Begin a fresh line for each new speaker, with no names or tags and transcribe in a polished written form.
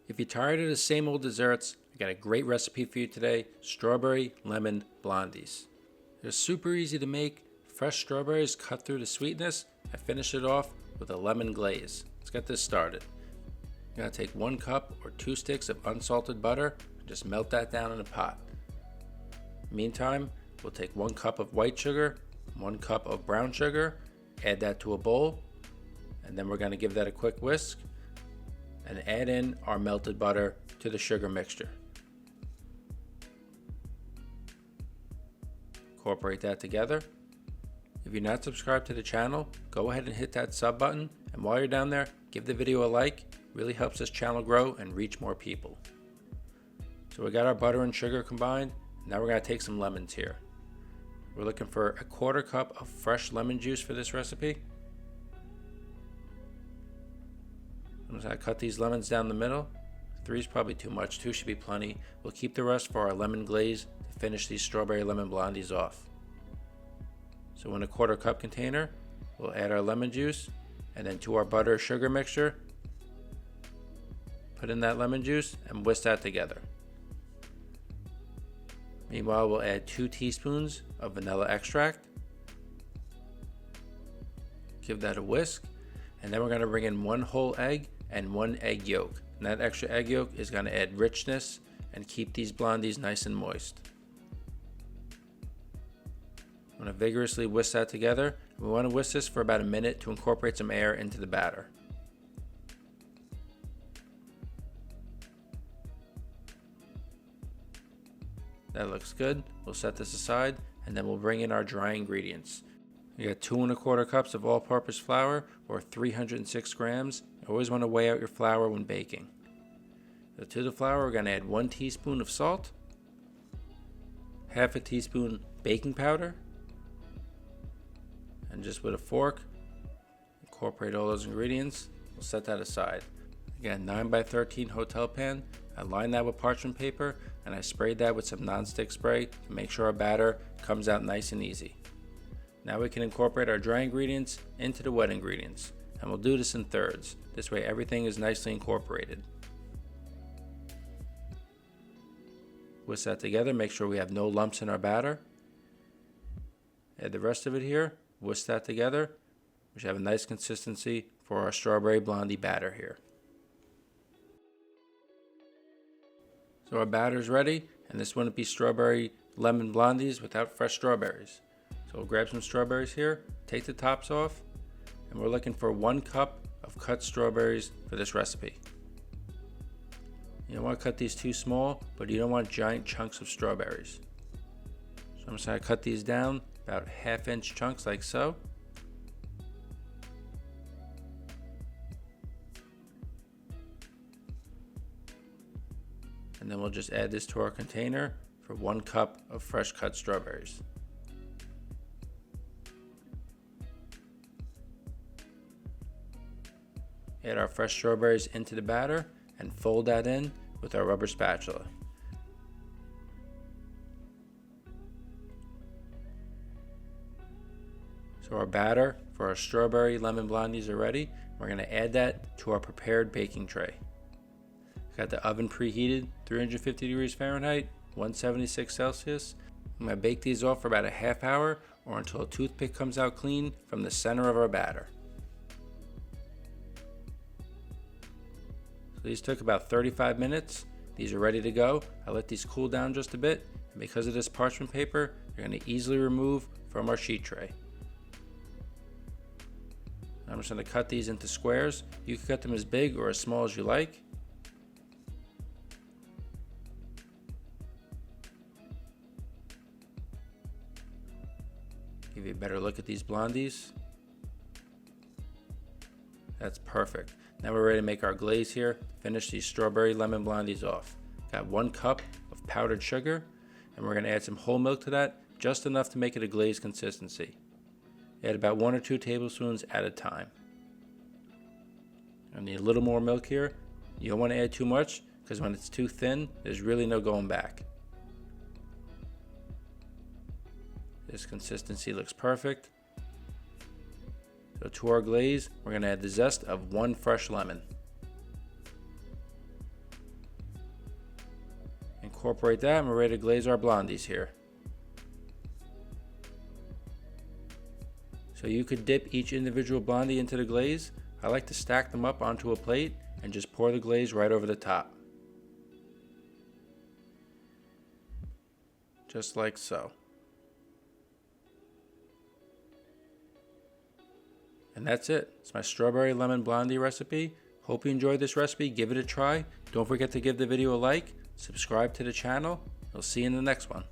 If you're tired of the same old desserts, I got a great recipe for you today: strawberry lemon blondies. They're super easy to make. Fresh strawberries cut through the sweetness. I finish it off with a lemon glaze. Let's get this started. You're going to take 1 cup or 2 sticks of unsalted butter and just melt that down in a pot. Meantime, we'll take 1 cup of white sugar, 1 cup of brown sugar, add that to a bowl, and then we're going to give that a quick whisk and add in our melted butter to the sugar mixture. Incorporate that together. If you're not subscribed to the channel, go ahead and hit that sub button, and while you're down there, give the video a like. It really helps this channel grow and reach more people. So we got our butter and sugar combined. Now we're going to take some lemons here. We're looking for a 1/4 cup of fresh lemon juice for this recipe. I'm just going to cut these lemons down the middle. 3 is probably too much, 2 should be plenty. We'll keep the rest for our lemon glaze to finish these strawberry lemon blondies off. So in a 1/4 cup container, we'll add our lemon juice, and then to our butter sugar mixture, put in that lemon juice and whisk that together. Meanwhile, we'll add 2 teaspoons of vanilla extract. Give that a whisk, and then we're going to bring in 1 whole egg and 1 egg yolk. And that extra egg yolk is going to add richness and keep these blondies nice and moist. I'm going to vigorously whisk that together. We want to whisk this for about a minute to incorporate some air into the batter. That looks good. We'll set this aside, and then we'll bring in our dry ingredients. We got 2 1/4 cups of all-purpose flour, or 306 grams. You always want to weigh out your flour when baking. So to the flour, we're going to add 1 teaspoon of salt, 1/2 teaspoon baking powder, and just with a fork, incorporate all those ingredients. We'll set that aside. Again, 9 by 13 hotel pan. I lined that with parchment paper, and I sprayed that with some non-stick spray to make sure our batter comes out nice and easy. Now we can incorporate our dry ingredients into the wet ingredients, and we'll do this in thirds. This way everything is nicely incorporated. Whisk that together, make sure we have no lumps in our batter. Add the rest of it here, whisk that together. We should have a nice consistency for our strawberry blondie batter here. So our batter's ready, and this wouldn't be strawberry lemon blondies without fresh strawberries. So we'll grab some strawberries here, take the tops off, and we're looking for 1 cup of cut strawberries for this recipe. You don't want to cut these too small, but you don't want giant chunks of strawberries. So I'm just going to cut these down about 1/2 inch chunks like so. And then we'll just add this to our container for 1 cup of fresh cut strawberries. Add our fresh strawberries into the batter and fold that in with our rubber spatula. So our batter for our strawberry lemon blondies are ready. We're going to add that to our prepared baking tray. Got the oven preheated, 350 degrees Fahrenheit, 176 Celsius. I'm going to bake these off for about a 1/2 hour or until a toothpick comes out clean from the center of our batter. So these took about 35 minutes. These are ready to go. I let these cool down just a bit, and because of this parchment paper, they're going to easily remove from our sheet tray. I'm just going to cut these into squares. You can cut them as big or as small as you like. Give you a better look at these blondies. That's perfect. Now we're ready to make our glaze here. Finish these strawberry lemon blondies off. Got 1 cup of powdered sugar, and we're going to add some whole milk to that, just enough to make it a glaze consistency. Add about 1 or 2 tablespoons at a time. I need a little more milk here. You don't want to add too much, because when it's too thin, there's really no going back. This consistency looks perfect. So to our glaze, we're going to add the zest of 1 fresh lemon. Incorporate that and we're ready to glaze our blondies here. So you could dip each individual blondie into the glaze. I like to stack them up onto a plate and just pour the glaze right over the top. Just like so. And that's it. It's my strawberry lemon blondie recipe. Hope you enjoyed this recipe. Give it a try. Don't forget to give the video a like, subscribe to the channel. I'll see you in the next one.